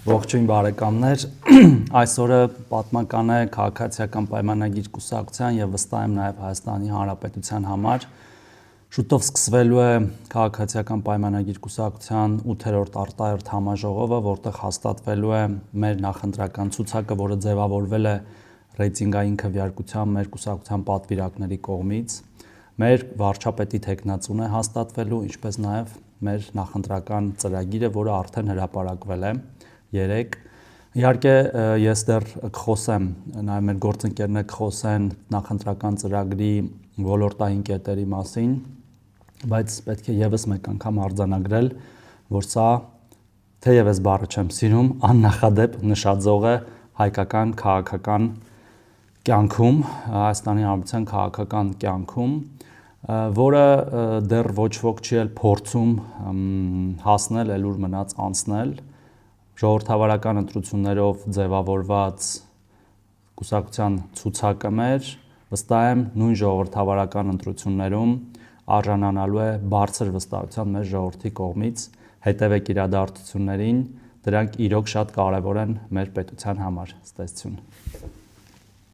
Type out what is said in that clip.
Ողջույն բարեկամներ, այսօրը պատմական է քաղաքացիական պայմանագիր կուսակցության եւ վստահ եմ նաեւ Հայաստանի Հանրապետության համար շուտով սկսվելու է քաղաքացիական պայմանագիր կուսակցության 8-րդ արտահերթ համաժողովը, որտեղ հաստատվելու է մեր նախընտրական ցուցակը, որը ձևավորվել է ռեյտինգային քվեարկությամբ մեր կուսակցության պատվիրակների կողմից, մեր վարչապետի թեկնածուն է հաստատվելու, ինչպես նաեւ մեր նախընտրական ծրագիրը, որը արդեն հրապարակվել է 3 Իհարկե ես դեռ կխոսեմ, նաև մեր գործընկերները կխոսեն նախընտրական ծրագրի ոլորտային կետերի մասին, բայց պետք է եւս մեկ անգամ արձանագրել, որ սա թեև ես բառը չեմ սիրում, աննախադեպ նշաձող է հայկական քաղաքական կյանքում, Հայաստանի Հանրապետության քաղաքական կյանքում, որը դեռ ոչ ոք չի էլ փորձում հասնել, ելուր մնաց անցնել ժողովրդավարական ընտրություններով ձևավորված կուսակցության ցուցակը մեր վստահ եմ նույն ժողովրդավարական ընտրություններում արժանանալու է բարձր վստահության մեր ժողովրդի կողմից հետևեք իրադարձություններին դրանք իրոք շատ կարևոր են մեր պետության համար ստեցություն